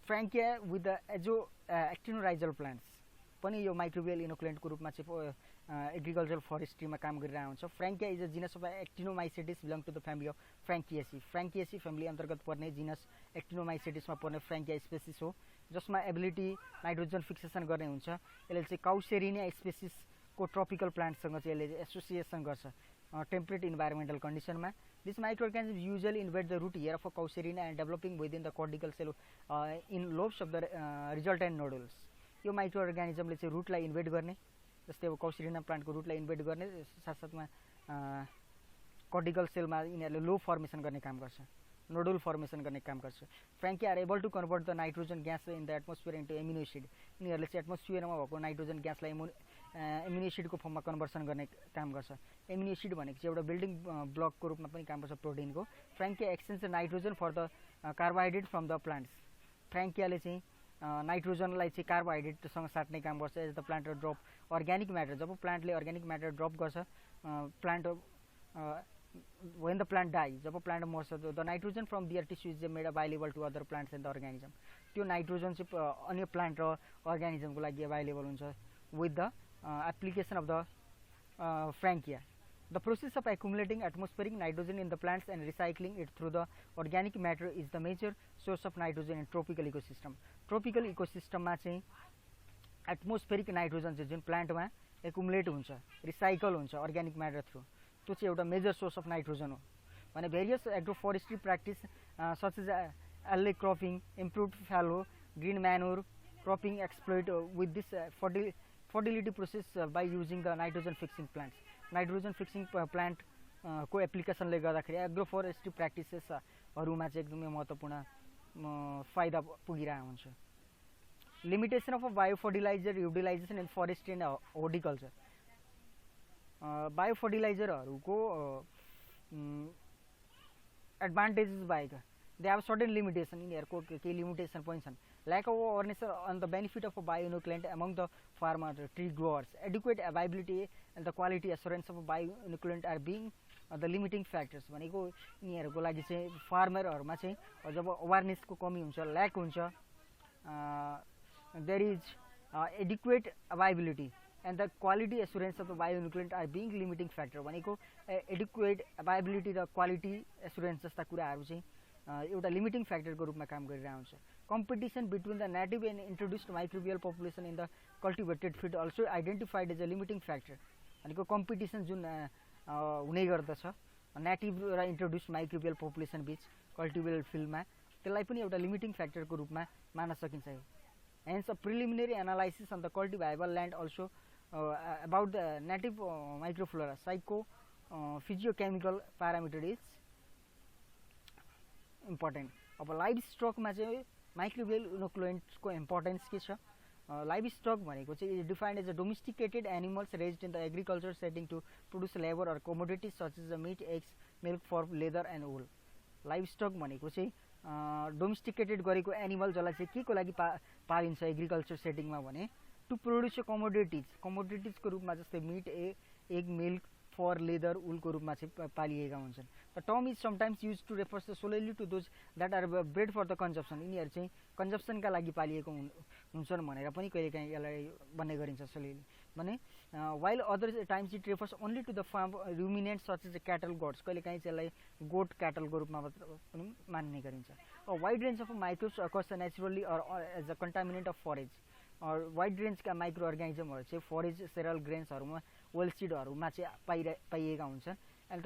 Frankia with the actinorhizal plants पनि यो माइक्रोबियल इनोकुलेन्टको रूपमा चाहिँ एग्रिकल्चरल फरेस्ट्रीमा काम गरिरहेको हुन्छ Frankia is a genus of actinomycetes belong to the family of Frankiaceae family अन्तर्गत पर्ने जिनस एक्टिनोमाइसेटिसमा पर्ने फ्र्याङ्किया स्पेसिस हो जसमा एबिलिटी नाइट्रोजन फिक्सेसन गर्ने हुन्छ यसले चाहिँ काउसेरिनिया स्पेसिसको ट्रपिकल प्लान्टसँग चाहिँ यसले एसोसिएसन गर्छ टेम्परेट इन्भाइरोमेन्टल कन्डिसनमा this microorganism usually invade the root hair of casuarina and developing within the cortical cell in lobes of the resultant nodules यो माइक्रो अर्गानिजमले चाहिँ रुटलाई इन्भेड गर्ने जस्तै अब कौसिरिना प्लान्टको रुटलाई इन्भेड गर्ने साथसाथमा कर्टिकल सेलमा यिनीहरुले लो फर्मेसन गर्ने काम गर्छ नोडुल फर्मेसन गर्ने काम गर्छ Frankia are able to convert the nitrogen gas in the atmosphere into amino acid यिनीहरुले चाहिँ एटमोस्फियरमा भएको नाइट्रोजन ग्यासलाई एमिनो एसिडको फर्ममा कन्भर्सन गर्ने काम गर्छ एमिनो एसिड भनेको चाहिँ एउटा बिल्डिङ ब्लकको रूपमा पनि काम गर्छ प्रोटिनको Frankia exchange the nitrogen for the carbohydrate from the plants फ्र्याङ्कियाले चाहिँ नाइट्रोजनलाई चाहिँ कार्बोहाइड्रेटसँग साट्ने काम गर्छ as the plant drop organic matter जब प्लान्टले अर्ग्यानिक म्याटर ड्रप गर्छ plant when the plant dies जब प्लान्ट मर्छ the nitrogen from their tissue is made available to other plants and the organism त्यो नाइट्रोजन चाहिँ अन्य प्लान्ट र अर्गानिजमको लागि अभाइलेबल हुन्छ with the application of the Frankia The process of accumulating atmospheric nitrogen in the plants and recycling it through the organic matter is the major source of nitrogen in tropical ecosystem. Tropical ecosystem मा चाहिँ atmospheric nitrogen चाहिँ जुन plant मा accumulate हुन्छ recycle हुन्छ organic matter through त्यो चाहिँ एउटा major source of nitrogen हो भने various agroforestry practice such as alley cropping, improved fallow, green manure cropping exploit with this fertility process by using the nitrogen fixing plants. Nitrogen fixing plant को एप्लिकेसनले गर्दाखेरि agro forestry प्र्याक्टिसेसहरुमा चाहिँ एकदमै महत्त्वपूर्ण फाइदा पुगिरहेको हुन्छ. Limitation of bio fertilizer utilization in forestry and horticulture. Bio फर्टिलाइजरहरुको advantages बाहेक दे हेभ सर्टेन लिमिटेसन. यिनीहरुको केही लिमिटेसन पनि छन्. Lack of awareness on the benefit of a bio-inoculant among the farmer tree growers. Adequate availability and the quality assurance of a bio-inoculant are being the limiting factors. भनेको यिनीहरुको लागि चाहिँ फार्मरहरुमा चाहिँ जब अवेयरनेसको कमी हुन्छ, ल्याक हुन्छ, there is adequate availability and the quality assurance of the bio-inoculant are being limiting factor. भनेको adequate availability र quality assurance जस्ता कुराहरु चाहिँ एउटा लिमिटिङ फ्याक्टरको रूपमा काम गरिरहेको हुन्छ. Competition between the native and introduced microbial population in the cultivated field also identified as a limiting factor. भनेको कम्पिटिसन जुन हुने गर्दछ नेटिभ र इन्ट्रोड्युस्ड माइक्रोबियल पपुलेसन बीच कल्टिभेटेड फिल्डमा, त्यसलाई पनि एउटा लिमिटिङ फ्याक्टरको रूपमा मान्न सकिन्छ. Hence a preliminary analysis on the cultivable land also about the native microflora psycho physiochemical parameter is important. अब लाइभस्टक मा चाहिँ माइक्रोबियल इनोकुलेन्ट्स को इम्पोर्टेन्स के छ? लाइभस्टक भनेको चाहिँ defined as a domesticated animals raised in the agriculture setting to produce labour or commodities such as meat, eggs, milk fur leather and wool. Livestock भनेको चाहिँ डोमेस्टिकेटेड गरेको एनिमल जसलाई चाहिँ के को लागि पालिन्छ एग्रिकल्चर सेटिङमा भने टु प्रोड्युस कमोडिटीजको रूपमा जस्तै meat, egg, milk, fur, leather, उलको रूपमा चाहिँ पालिएका हुन्छन्. The term is sometimes use to refers solely to those that are bred for the consumption. यिनीहरू चाहिँ कन्जम्सनका लागि पालिएको हुन्छन् भनेर पनि कहिलेकाहीँ यसलाई भन्ने गरिन्छ सोलेली भने. While other times it refers only to the farm ruminant such as cattle goats. कहिलेकाहीँ चाहिँ यसलाई गोट क्याटलको रूपमा पनि मान्ने गरिन्छ. A wide range of microbes occurs naturally or as a contaminant of forage. Wide रेन्जका माइक्रो अर्गानिजमहरू चाहिँ फरेज, सेरल ग्रेन्सहरूमा, वेल सिडहरूमा चाहिँ पाइएका हुन्छन्. अनि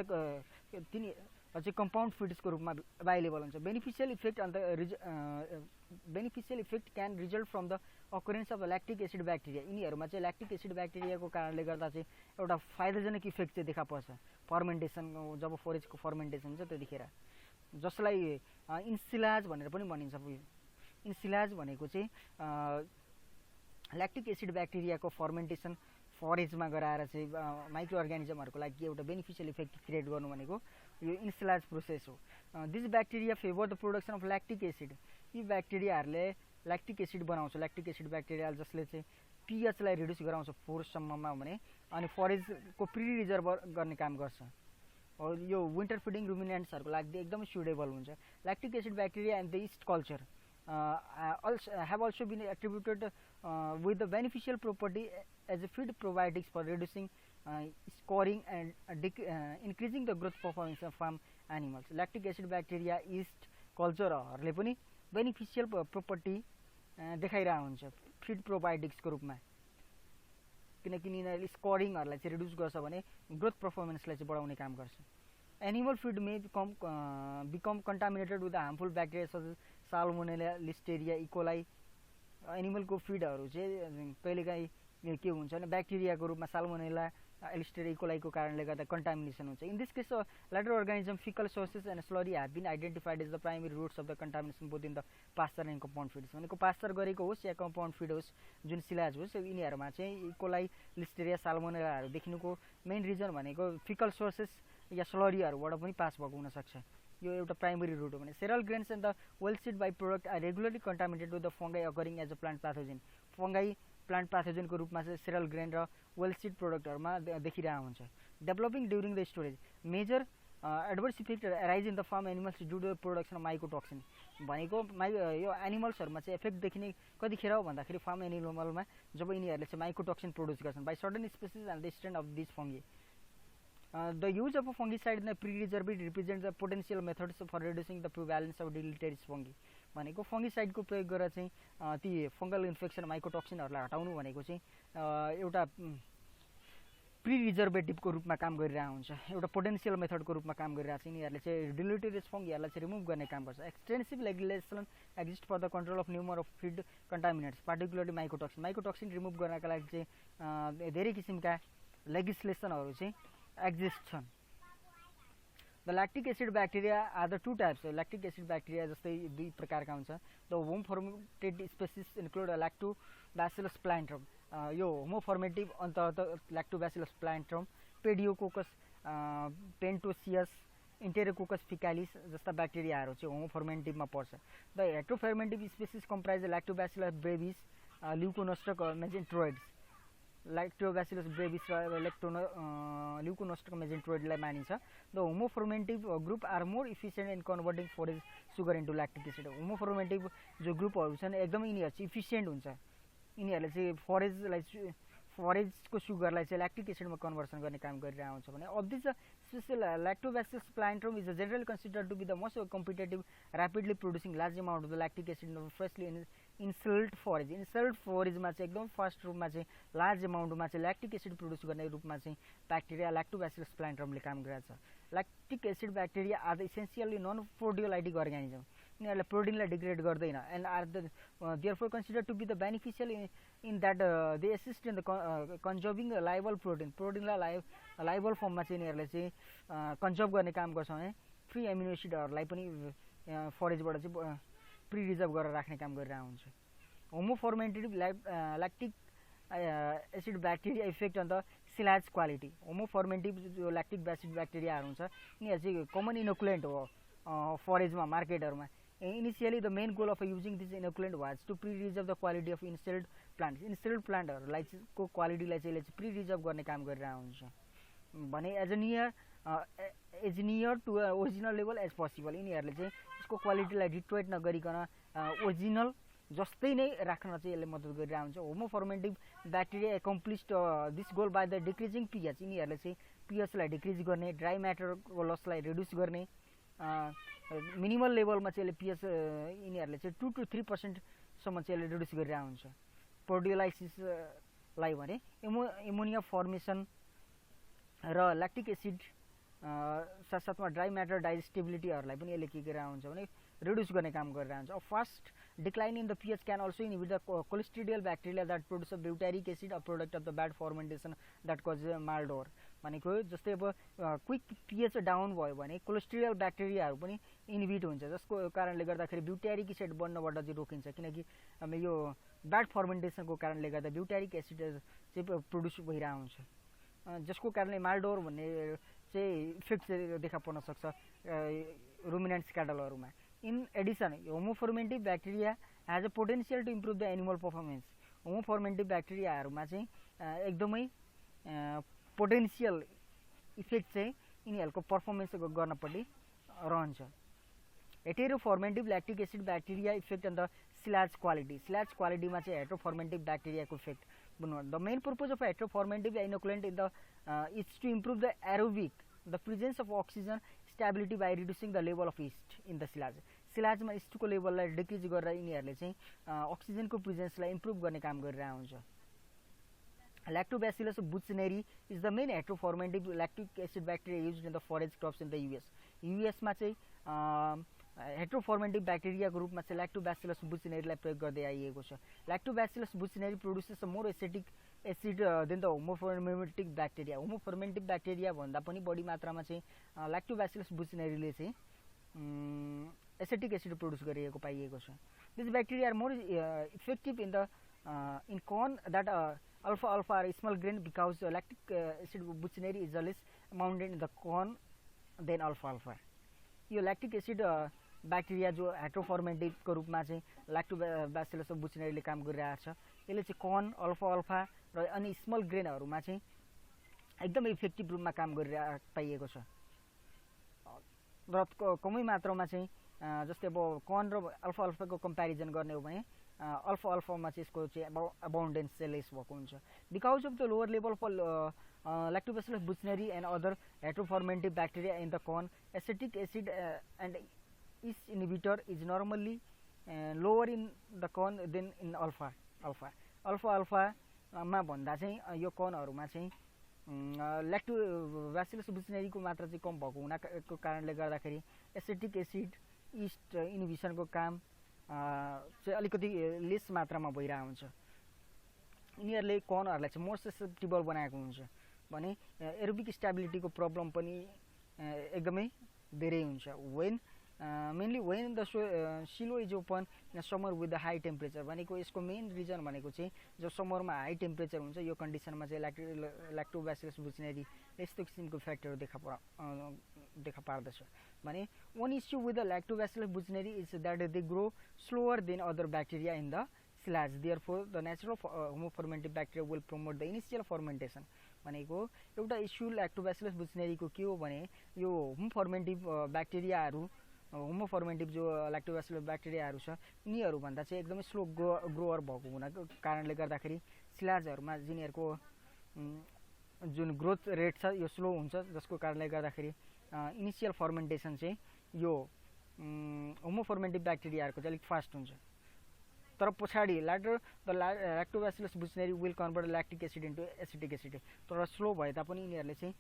तिनी चाहिँ कम्पाउन्ड फिड्सको रूपमा अभाइलेबल हुन्छ. Beneficial effect on the beneficial effect can result from the occurrence of the lactic acid bacteria. यिनीहरूमा चाहिँ ल्याक्टिक एसिड ब्याक्टेरियाको कारणले गर्दा चाहिँ एउटा फाइदाजनक इफेक्ट चाहिँ देखा पर्छ फर्मेन्टेसन. जब फरेजको फर्मेन्टेसन हुन्छ त्यतिखेर जसलाई इन्सिलाज भनेर पनि भनिन्छ. इन्सिलाज भनेको चाहिँ ल्याक्टिक एसिड ब्याक्टेरियाको फर्मेन्टेसन फरेजमा गराएर चाहिँ माइक्रो अर्गानिजमहरूको लागि एउटा बेनिफिसियल इफेक्ट क्रिएट गर्नु भनेको यो इन्सिलाज प्रोसेस हो. This bacteria favour the production of lactic acid. यी ब्याक्टेरियाहरूले ल्याक्टिक एसिड बनाउँछ. ल्याक्टिक एसिड ब्याक्टेरिया जसले चाहिँ पिएचलाई रिड्युस गराउँछ 4 सम्ममा भने अनि फरेजको प्री रिजर्भ गर्ने काम गर्छ. यो विन्टर फिडिङ रुमिनेन्ट्सहरूको लागि एकदमै सुटेबल हुन्छ. Lactic acid bacteria and the east culture have also been attributed with the beneficial property as a feed probiotics for reducing scoring and increasing the growth performance of farm animals. Lactic acid bacteria yeast culture हरुले पनि beneficial property देखाइरा हुन्छ feed probiotics को रूपमा, किनकि यिनीहरुले scoring हरुलाई चाहिँ reduce गर्छ भने growth परफर्मेन्सलाई चाहिँ बढाउने काम गर्छ. Animal feed may become contaminated with the harmful bacteria such as Salmonella, Listeria, E. coli. Animal को फीडहरु चाहिँ कहिलेकाहीँ के हुन्छ भने ब्याक्टेरियाको रूपमा साल्मोनेला, लिस्टेरिया, E. coli को कारणले गर्दा कन्टामिनेसन हुन्छ. In this case, latter organism fecal sources and slurry have been identified as the primary routes of the contamination both in the pasture and compound feeds. भनेको pasture गरेको होस् या compound feed होस् जुन सिलाज होस् यिनीहरुमा चाहिँ E. coli, लिस्टेरिया, साल्मोनेलाहरु देखिनुको main reason भनेको फिकल सोर्सेस या स्लरीहरुबाट पनि पास भएको हुन सक्छ. यो एउटा प्राइमरी रूट हो भने cereal grains and the well seed by product are regularly contaminated with the fungi occurring as a plant pathogen. Fungi plant pathogen को रूपमा चाहिँ सेरल ग्रेन र वेल सीड प्रोडक्टहरुमा देखिरहेको हुन्छ. Developing during the storage major adverse effect arise in the farm animals due to the production of mycotoxin. भनेको यो एनिमल्सहरुमा चाहिँ इफेक्ट देखिने कतिखेर हो भन्दाखेरि फार्म एनिमलमा जब यिनीहरुले चाहिँ माइकोटोक्सिन प्रोड्युस गर्छन् by certain species and the strain of this fungi. The use of a fungicide in the pre-reserve represents the potential methods for reducing the prevalence of deleterious fungi. भनेको fungicide को प्रयोग गरेर चाहिँ ती fungal infection माइकोटोक्सिनहरुलाई हटाउनु भनेको चाहिँ एउटा प्रिरिजर्भेटिभको रूपमा काम गरिरहेको हुन्छ एउटा पोटेन्शियल मेथडको रूपमा काम गरिरहेको छ यिनीहरूले चाहिँ डिलिटरियस फंगीहरूलाई चाहिँ रिमुभ गर्ने काम गर्छ extensive regulation exist for the control of number of feed contaminants particularly mycotoxin remove गर्नका लागि चाहिँ धेरै किसिमका लेजिस्लेसनहरू चाहिँ एक्जिस्ट छन् the lactic acid bacteria are the two types lactic acid bacteria जस्तै दुई प्रकारका हुन्छ the homo fermented species include Lactobacillus plantarum यो होमोफर्मेटिभ अन्तर्गत ल्याक्टोब्यासिलस प्लान्ट्रम पेडियोकोकस पेन्टोसियस इन्टेरोकोकस फिकालिस जस्ता ब्याक्टेरियाहरू चाहिँ होमोफर्मेटिभमा पर्छ the heterofermentative species comprise Lactobacillus brevis Leuconostoc mesenteroides Lactobacillus brevis र ल्युकोनोस्टक मेजेन्ट्रोइडलाई मानिन्छ the homofermentative group are more efficient in converting forage sugar into lactic acid homofermentative जो ग्रुपहरू छन् एकदमै यिनीहरू चाहिँ इफिसियन्ट हुन्छ यिनीहरूले चाहिँ फरेजको सुगरलाई चाहिँ ल्याक्टिक एसिडमा कन्भर्सन गर्ने काम गरिरहेको हुन्छ भने of this special Lactobacillus plantarum is generally considered to be the most competitive rapidly producing large amount of the lactic acid freshly ensiled फरेजमा चाहिँ एकदम फास्ट रूपमा चाहिँ लार्ज अमाउन्टमा चाहिँ ल्याक्टिक एसिड प्रोड्युस गर्ने रूपमा चाहिँ ब्याक्टेरिया ल्याक्टोब्यासिलस प्लान्ट्रमले काम गरिरहेको छ lactic acid bacteria are the essentially non proteolytic organism यिनीहरूले प्रोटिनलाई डिग्रेड गर्दैन and are the therefore consider to be the beneficial in that they assist in the conserving labile प्रोटिनलाई लाइबल फर्ममा चाहिँ यिनीहरूले चाहिँ कन्जर्भ गर्ने काम गर्छ भने फ्री एमिनो एसिडहरूलाई पनि फरेजबाट चाहिँ प्रिरिजर्भ गरेर राख्ने काम गरिरहेको हुन्छ homofermentative lactic acid bacteria effect on the silage quality homofermentative जो ल्याक्टिक एसिड ब्याक्टेरियाहरू हुन्छ यिनीहरू चाहिँ कमन इनोकुलेन्ट हो फरेजमा मार्केटहरूमा initially the main goal of using this inoculant was to preserve the quality of ensiled प्लान्टहरूलाई को क्वालिटीलाई चाहिँ यसले चाहिँ प्रिरिजर्भ गर्ने काम गरिरहेको हुन्छ भने as near to original level as possible यिनीहरूले चाहिँ यसको क्वालिटीलाई डिट्रोइट नगरिकन ओरिजिनल जस्तै नै राख्न चाहिँ यसले मद्दत गरिरहेको हुन्छ homofermentative bacteria accomplished this goal by the decreasing pH यिनीहरूले चाहिँ पिएचलाई डिक्रिज गर्ने ड्राई म्याटरको लसलाई रिड्युस गर्ने मिनिमल लेभलमा चाहिँ यसले पिएच यिनीहरूले चाहिँ 2 to 3% सम्म चाहिँ यसले रिड्युस गरिरहेको हुन्छ प्रोडियोलाइसिसलाई भने एमोनिया फर्मेसन र ल्याक्टिक एसिड साथसाथमा ड्राई म्याटर डाइजेस्टिबिलिटीहरूलाई पनि यसले के गरिरहेको हुन्छ भने रिड्युस गर्ने काम गरिरहेको हुन्छ fast decline in the pH can also inhibit the clostridial bacteria that produce a butyric acid a product of the bad fermentation that cause malodour भनेको जस्तै अब क्विक पिएच डाउन भयो भने कोलेस्ट्रियल ब्याक्टेरियाहरू पनि इनहिबिट हुन्छ जसको कारणले गर्दाखेरि ब्युटारिक एसिड बन्नबाट चाहिँ रोकिन्छ किनकि यो ब्याड फर्मेन्टेसनको कारणले गर्दा ब्युटारिक एसिड चाहिँ प्रोड्युस भइरहेको हुन्छ जसको कारणले माल्डोर भन्ने चाहिँ इफेक्ट चाहिँ देखा पर्न सक्छ रुमिनेन्ट्स क्याटलहरूमा in addition homofermentative bacteria has a potential to improve the animal performance homofermentative ब्याक्टेरियाहरूमा चाहिँ एकदमै पोटेन्सियल इफेक्ट चाहिँ यिनीहरूको पर्फर्मेन्स गर्नपट्टि रहन्छ heterofermentative lactic acid bacteria effect on the silage क्वालिटीमा चाहिँ हेटेरोफर्मेटिभ ब्याक्टेरियाको effect the main purpose of heterofermentative inoculant in the is to improve the aerobic the presence of oxygen stability by reducing the level of yeast in the सिलाजमा इस्टको लेभललाई decrease गरेर यिनीहरूले चाहिँ अक्सिजनको प्रेजेन्सलाई improve गर्ने काम गरिरहेको हुन्छ Lactobacillus buccineri is the main heteroformative lactic acid bacteria used in the forage crops in the US. US मा चाहिँ heteroformative bacteria को रूपमा चाहिँ Lactobacillus buccineri लाई प्रयोग गर्दै आइएको छ. Lactobacillus buccineri produces a more acetic acid than the homofermentic bacteria. Homofermentic bacteria भन्दा पनि बढी मात्रामा चाहिँ Lactobacillus buccineri ले चाहिँ acetic acid produce गरिएको पाइएको छ. These bacteria are more effective in the in corn that alpha are small grain because lactic acid buccineri is less mounted in the corn than alpha. यो lactic acid bacteria जो heteroformative को रूपमा चाहिँ Lactobacillus buccineri ले काम गरिरहेको छ. यसले चाहिँ corn alpha र अनि small grain हरुमा चाहिँ एकदम इफेक्टिभ रूपमा काम गरिरहेको पाइएको छ. र कमै मात्रामा चाहिँ जस्तै अब corn र alpha को कम्प्यारिजन गर्ने हो भने alpha मा चाहिँ यसको चाहिँ abundance चाहिँ less भएको हुन्छ. Because of the lower level of Lactobacillus buccineri and other heteroformative bacteria in the corn, acetic acid and its inhibitor is normally lower in the corn than in alpha मा भन्दा चाहिँ यो corn हरुमा चाहिँ ल्याक्टोब्यासिलस बुचनेरीको मात्रा चाहिँ कम भएको हुनाको कारणले गर्दाखेरि एसिटिक एसिड इस्ट इन्हिबिसनको काम चाहिँ अलिकति लेस मात्रामा भइरहेको हुन्छ। यिनीहरूले कर्नहरूलाई चाहिँ मोर ससेप्टेबल बनाएको हुन्छ भने एरोबिक स्टेबिलिटीको प्रब्लम पनि एकदमै धेरै हुन्छ। मेनली वेन द सिलो is open in summer with the high temperature भनेको यसको मेन रिजन भनेको चाहिँ जब समरमा हाई टेम्परेचर हुन्छ यो कन्डिसनमा चाहिँ ल्याक्टोब्यासिलस बुचनेरी यस्तो किसिमको इफेक्टहरू देखा पार्दछ भने one issue with the lactobacillus buchneri is that they grow slower than other bacteria in the silage. Therefore, the natural homofermentive bacteria will promote the initial fermentation. भनेको एउटा इस्यु ल्याक्टोब्यासिलस बुचनेरी को के हो भने यो होमोफर्मेन्टिभ ब्याक्टेरियाहरू होमोफर्मेन्टिभ जो ल्याक्टोब्यासिलस ब्याक्टेरियाहरू छ यिनीहरू भन्दा चाहिँ एकदमै स्लो ग्रोअर भएको हुनाको कारणले गर्दाखेरि सिलाजहरुमा जिनीहरुको जुन ग्रोथ रेट छ यो स्लो हुन्छ जसको कारणले गर्दाखेरि इनिशियल फर्मेन्टेसन चाहिँ यो होमोफर्मेन्टिभ ब्याक्टेरियाहरुको चाहिँ अलिक फास्ट हुन्छ। तर पछाडी the Lactobacillus buchneri will convert lactic acid into acetic acid तर स्लो भए तापनि यिनीहरुले चाहिँ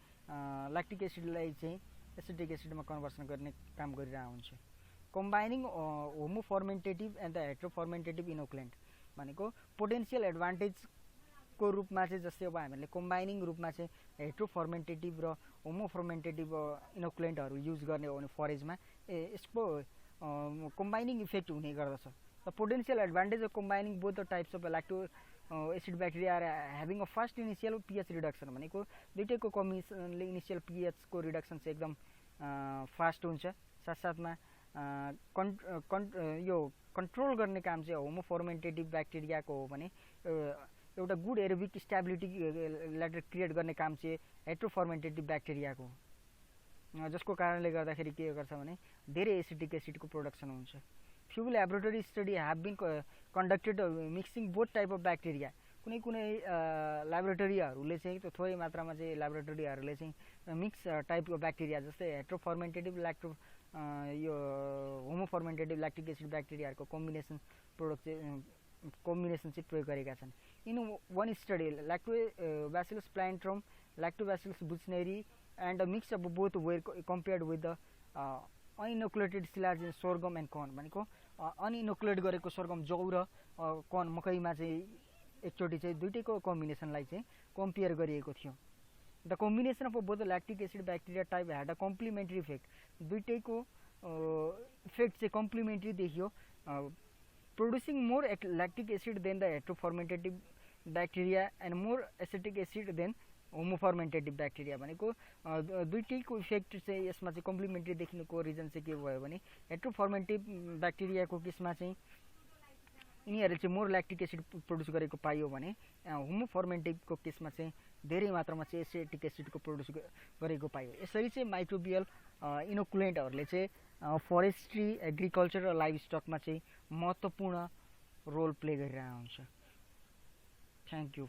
ल्याक्टिक एसिडलाई चाहिँ एसिटिक एसिडमा कन्भर्सन गर्ने काम गरिरहेको हुन्छ। कम्बाइनिङ होमोफर्मेन्टेटिभ एन्ड द हेटेरोफर्मेन्टेटिभ इनोकुलेन्ट भनेको पोटेन्शियल एडभान्टेज को रूपमा चाहिँ जस्तै अब हामीले कम्बाइनिङ रूपमा चाहिँ हेटेरोफर्मेन्टेटिभ र होमोफर्मेन्टेटिभ इनोकुलेन्टहरु युज गर्ने हो भने फरेजमा यसको कम्बाइनिङ इफेक्ट हुने गर्दछ। The potential advantage of combining both the types of lacto acid bacteria are having a fast initial pH reduction भनेको दुईटैको कम्बिनेसनले इनिशियल pH को रिडक्सन चाहिँ एकदम फास्ट हुन्छ। साथसाथमा यो कन्ट्रोल गर्ने काम चाहिँ होमोफर्मेन्टेटिभ ब्याक्टेरियाको हो भने एउटा good aerobic stability latter create गर्ने काम चाहिँ हेटेरोफर्मेन्टेटिभ ब्याक्टेरियाको हो जसको कारणले गर्दाखेरि के गर्छ भने धेरै एसिटिक एसिडको प्रोडक्सन हुन्छ। Few laboratory studies have been conducted mixing both type of bacteria. कुनै ल्याबोरेटरीहरुले चाहिँ थोरै मात्रामा चाहिँ ल्याबोरेटरीहरुले चाहिँ मिक्स टाइपको ब्याक्टेरिया जस्तै हेटेरोफर्मेन्टेटिभ यो होमोफर्मेन्टेटिभ ल्याक्टिक एसिड ब्याक्टेरियाहरुको कम्बिनेसन चाहिँ प्रयोग गरेका छन्। In one study lactobacillus plantrum lactobacillus buchneri and a mix of both were compared with the uninoculated silage in sorghum and corn भनेको अनइनोकुलेट गरेको sorghum जौ र corn मकैमा चाहिँ एकचोटी चाहिँ दुईटैको कम्बिनेसनलाई चाहिँ कम्पेयर गरिएको थियो। The combination of both lactic acid bacteria type had a complementary effect दुईटैको इफेक्ट चाहिँ कम्प्लिमेन्टरी देखियो producing more lactic acid than the heterofermentative bacteria and more acetic acid than homofermentative bacteria भनेको दुईटैको इफेक्ट चाहिँ यसमा चाहिँ कम्प्लिमेन्टरी देखिनुको रिजन चाहिँ के भयो भने हेटेरोफर्मेन्टिभ ब्याक्टेरियाको केसमा चाहिँ यिनीहरुले चाहिँ मोर ल्याक्टिक एसिड प्रोड्युस गरेको पाइयो भने होमोफर्मेन्टिभको केसमा चाहिँ धेरै मात्रामा चाहिँ एसिटिक एसिडको प्रोड्युस गरेको पाइयो। यसरी चाहिँ माइक्रोबियल इनोकुलेन्टहरुले चाहिँ फरेस्ट्री एग्रिकल्चर र लाइभस्टकमा चाहिँ महत्त्वपूर्ण रोल प्ले गरिरहेको हुन्छ। Thank you.